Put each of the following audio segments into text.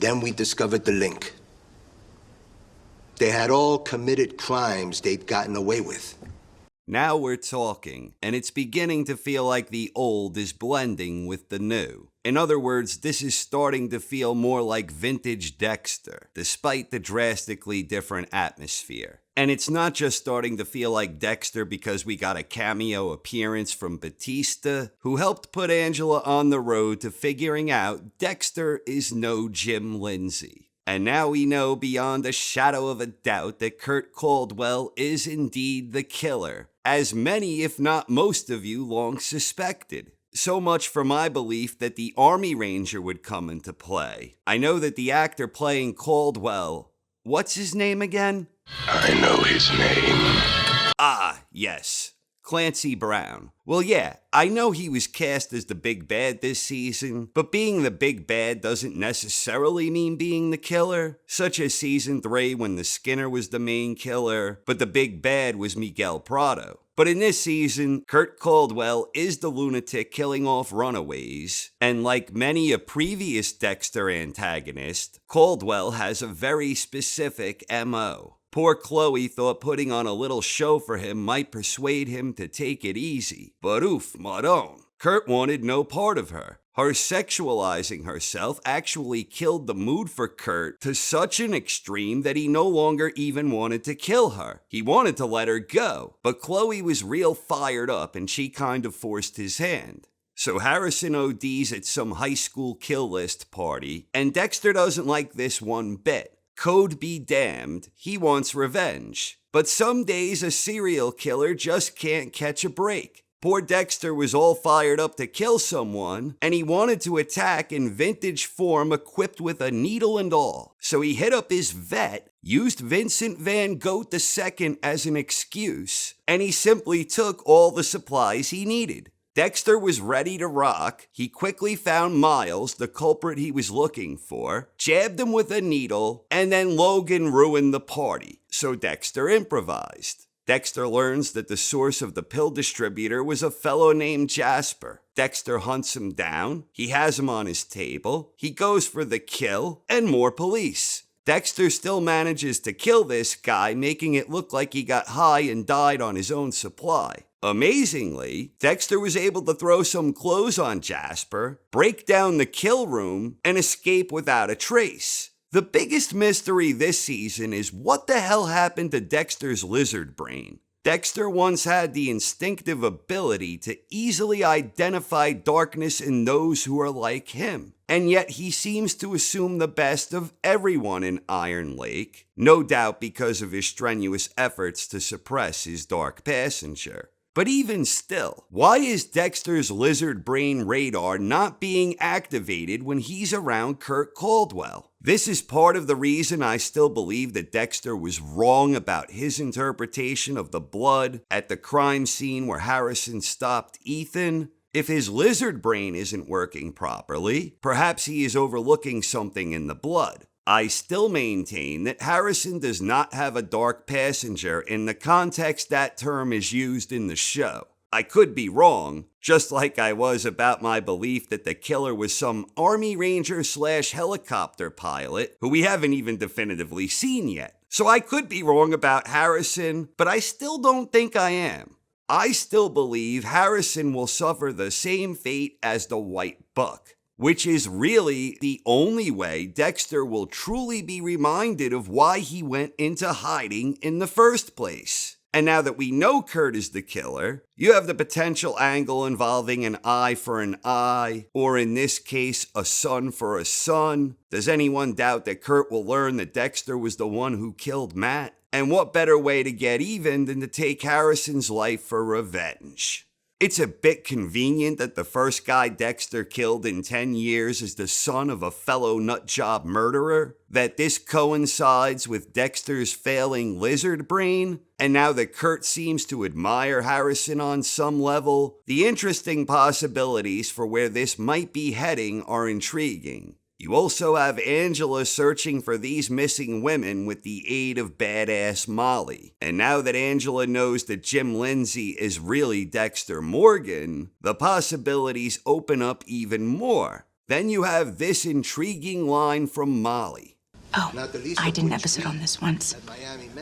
then we discovered the link. They had all committed crimes they'd gotten away with. Now we're talking, and it's beginning to feel like the old is blending with the new. In other words, this is starting to feel more like vintage Dexter, despite the drastically different atmosphere. And it's not just starting to feel like Dexter because we got a cameo appearance from Batista, who helped put Angela on the road to figuring out Dexter is no Jim Lindsay. And now we know beyond a shadow of a doubt that Kurt Caldwell is indeed the killer, as many, if not most of you, long suspected. So much for my belief that the Army Ranger would come into play. I know that the actor playing Caldwell, what's his name again? I know his name. Ah, yes. Clancy Brown. Well, yeah, I know he was cast as the big bad this season, but being the big bad doesn't necessarily mean being the killer, such as season 3 when the Skinner was the main killer, but the big bad was Miguel Prado. But in this season, Kurt Caldwell is the lunatic killing off runaways, and like many a previous Dexter antagonist, Caldwell has a very specific MO. Poor Chloe thought putting on a little show for him might persuade him to take it easy, but oof, madon. Kurt wanted no part of her. Her sexualizing herself actually killed the mood for Kurt to such an extreme that he no longer even wanted to kill her. He wanted to let her go, but Chloe was real fired up and she kind of forced his hand. So Harrison ODs at some high school kill list party, and Dexter doesn't like this one bit. Code be damned, he wants revenge. But some days a serial killer just can't catch a break. Poor Dexter was all fired up to kill someone, and he wanted to attack in vintage form equipped with a needle and all. So he hit up his vet, used Vincent Van Gogh II as an excuse, and he simply took all the supplies he needed. Dexter was ready to rock. He quickly found Miles, the culprit he was looking for, jabbed him with a needle, and then Logan ruined the party. So Dexter improvised. Dexter learns that the source of the pill distributor was a fellow named Jasper. Dexter hunts him down. He has him on his table. He goes for the kill, and more police. Dexter still manages to kill this guy, making it look like he got high and died on his own supply. Amazingly, Dexter was able to throw some clothes on Jasper, break down the kill room, and escape without a trace. The biggest mystery this season is what the hell happened to Dexter's lizard brain. Dexter once had the instinctive ability to easily identify darkness in those who are like him, and yet he seems to assume the best of everyone in Iron Lake, no doubt because of his strenuous efforts to suppress his dark passenger. But even still, why is Dexter's lizard brain radar not being activated when he's around Kurt Caldwell? This is part of the reason I still believe that Dexter was wrong about his interpretation of the blood at the crime scene where Harrison stopped Ethan. If his lizard brain isn't working properly, perhaps he is overlooking something in the blood. I still maintain that Harrison does not have a dark passenger in the context that term is used in the show. I could be wrong, just like I was about my belief that the killer was some Army Ranger / helicopter pilot who we haven't even definitively seen yet. So I could be wrong about Harrison, but I still don't think I am. I still believe Harrison will suffer the same fate as the White Buck, which is really the only way Dexter will truly be reminded of why he went into hiding in the first place. And now that we know Kurt is the killer, you have the potential angle involving an eye for an eye, or in this case, a son for a son. Does anyone doubt that Kurt will learn that Dexter was the one who killed Matt? And what better way to get even than to take Harrison's life for revenge? It's a bit convenient that the first guy Dexter killed in 10 years is the son of a fellow nutjob murderer, that this coincides with Dexter's failing lizard brain, and now that Kurt seems to admire Harrison on some level, the interesting possibilities for where this might be heading are intriguing. You also have Angela searching for these missing women with the aid of badass Molly. And now that Angela knows that Jim Lindsay is really Dexter Morgan, the possibilities open up even more. Then you have this intriguing line from Molly. Oh, I did an episode on this once.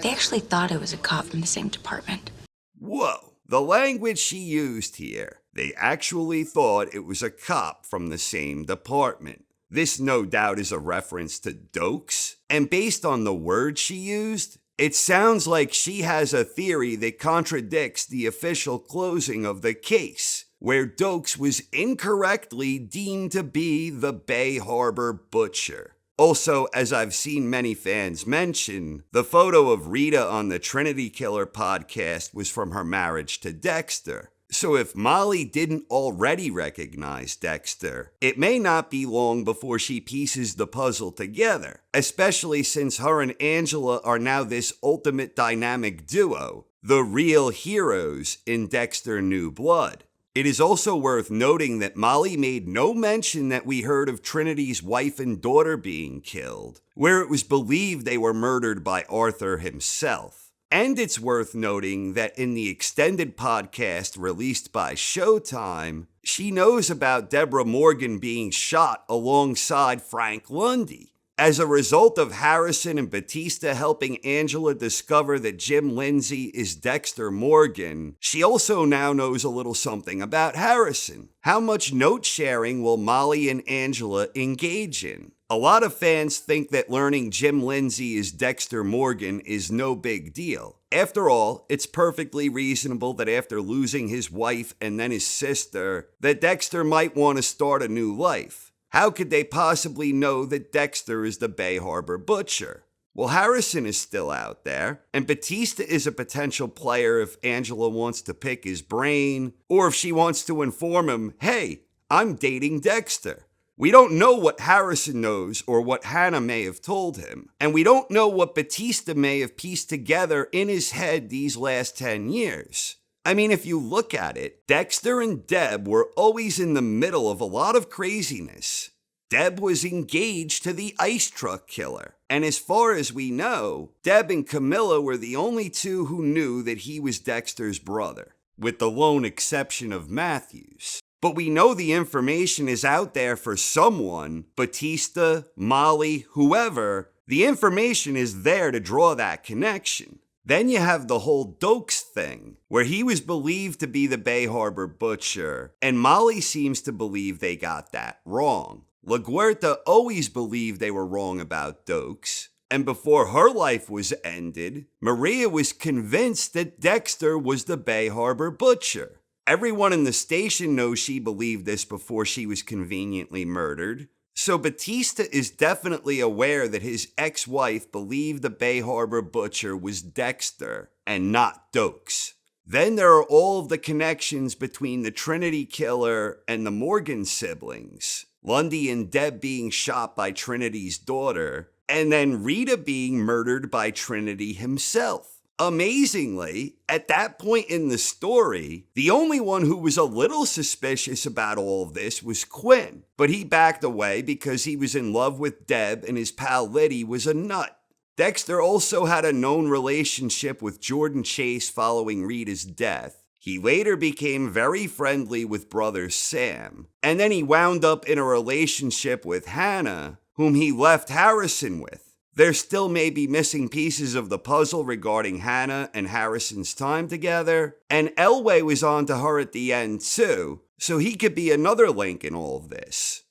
They actually thought I was a cop from the same department. Whoa, the language she used here. They actually thought it was a cop from the same department. This no doubt is a reference to Doakes, and based on the words she used, it sounds like she has a theory that contradicts the official closing of the case, where Doakes was incorrectly deemed to be the Bay Harbor Butcher. Also, as I've seen many fans mention, the photo of Rita on the Trinity Killer podcast was from her marriage to Dexter. So if Molly didn't already recognize Dexter, it may not be long before she pieces the puzzle together, especially since her and Angela are now this ultimate dynamic duo, the real heroes in Dexter New Blood. It is also worth noting that Molly made no mention that we heard of Trinity's wife and daughter being killed, where it was believed they were murdered by Arthur himself. And it's worth noting that in the extended podcast released by Showtime, she knows about Deborah Morgan being shot alongside Frank Lundy. As a result of Harrison and Batista helping Angela discover that Jim Lindsay is Dexter Morgan, she also now knows a little something about Harrison. How much note sharing will Molly and Angela engage in? A lot of fans think that learning Jim Lindsay is Dexter Morgan is no big deal. After all, it's perfectly reasonable that after losing his wife and then his sister, that Dexter might want to start a new life. How could they possibly know that Dexter is the Bay Harbor Butcher? Well, Harrison is still out there, and Batista is a potential player if Angela wants to pick his brain, or if she wants to inform him, hey, I'm dating Dexter. We don't know what Harrison knows or what Hannah may have told him, and we don't know what Batista may have pieced together in his head these last 10 years. I mean, if you look at it, Dexter and Deb were always in the middle of a lot of craziness. Deb was engaged to the ice truck killer, and as far as we know, Deb and Camilla were the only two who knew that he was Dexter's brother, with the lone exception of Matthews. But we know the information is out there for someone, Batista, Molly, whoever. The information is there to draw that connection. Then you have the whole Doakes thing, where he was believed to be the Bay Harbor Butcher, and Molly seems to believe they got that wrong. LaGuerta always believed they were wrong about Doakes, and before her life was ended, Maria was convinced that Dexter was the Bay Harbor Butcher. Everyone in the station knows she believed this before she was conveniently murdered. So Batista is definitely aware that his ex-wife believed the Bay Harbor Butcher was Dexter and not Doakes. Then there are all of the connections between the Trinity Killer and the Morgan siblings, Lundy and Deb being shot by Trinity's daughter, and then Rita being murdered by Trinity himself. Amazingly, at that point in the story, the only one who was a little suspicious about all of this was Quinn, but he backed away because he was in love with Deb and his pal Liddy was a nut. Dexter also had a known relationship with Jordan Chase following Rita's death. He later became very friendly with brother Sam, and then he wound up in a relationship with Hannah, whom he left Harrison with. There still may be missing pieces of the puzzle regarding Hannah and Harrison's time together, and Elway was on to her at the end too, so he could be another link in all of this.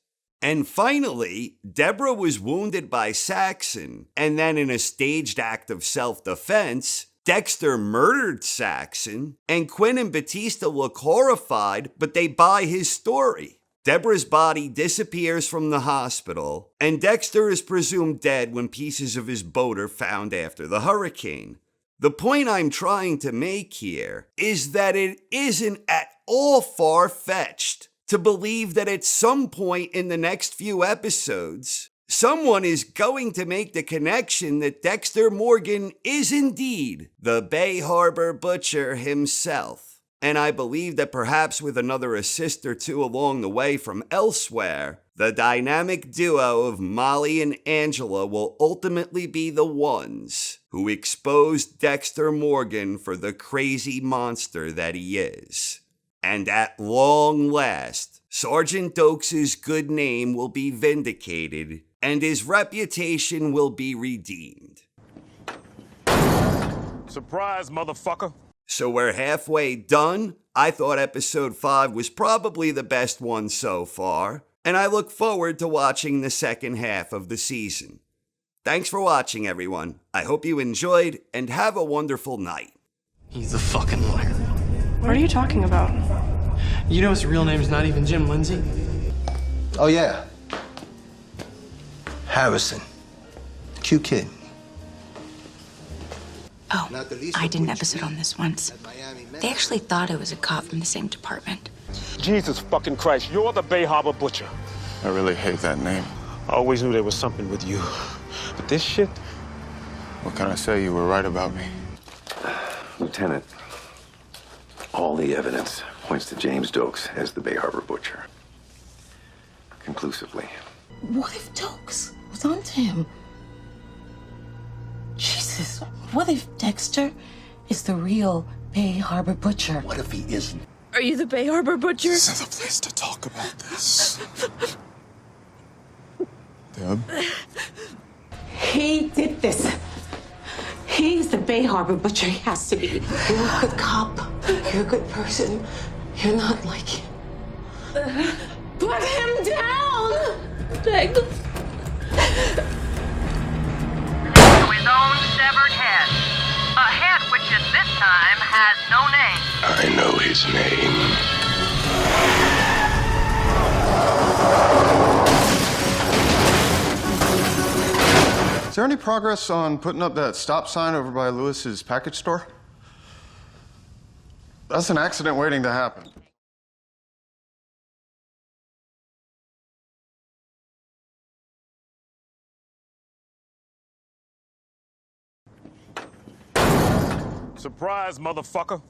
And finally, Deborah was wounded by Saxon, and then in a staged act of self-defense, Dexter murdered Saxon, and Quinn and Batista look horrified, but they buy his story. Deborah's body disappears from the hospital, and Dexter is presumed dead when pieces of his boat are found after the hurricane. The point I'm trying to make here is that it isn't at all far-fetched to believe that at some point in the next few episodes, someone is going to make the connection that Dexter Morgan is indeed the Bay Harbor Butcher himself. And I believe that perhaps with another assist or two along the way from elsewhere, the dynamic duo of Molly and Angela will ultimately be the ones who expose Dexter Morgan for the crazy monster that he is. And at long last, Sergeant Doakes' good name will be vindicated, and his reputation will be redeemed. Surprise, motherfucker. So we're halfway done. I thought episode 5 was probably the best one so far, and I look forward to watching the second half of the season. Thanks for watching, everyone. I hope you enjoyed, and have a wonderful night. He's a fucking liar. What are you talking about? You know his real name's not even Jim Lindsay? Oh, yeah. Harrison. Cute kid. Oh, I did an episode on this once. They actually thought I was a cop from the same department. Jesus fucking Christ, you're the Bay Harbor Butcher. I really hate that name. I always knew there was something with you. But this shit... What can I say? You were right about me. Lieutenant, all the evidence points to James Doakes as the Bay Harbor Butcher. Conclusively. What if Doakes was onto him? Jesus, what if Dexter is the real Bay Harbor Butcher? What if he isn't? Are you the Bay Harbor Butcher? This is the place to talk about this. Deb? He did this. He's the Bay Harbor Butcher. He has to be. You're a good cop. You're a good person. You're not like him. Put him down! Beg. His own severed head. A head which at this time has no name. I know his name. Is there any progress on putting up that stop sign over by Lewis's package store? That's an accident waiting to happen. Surprise, motherfucker.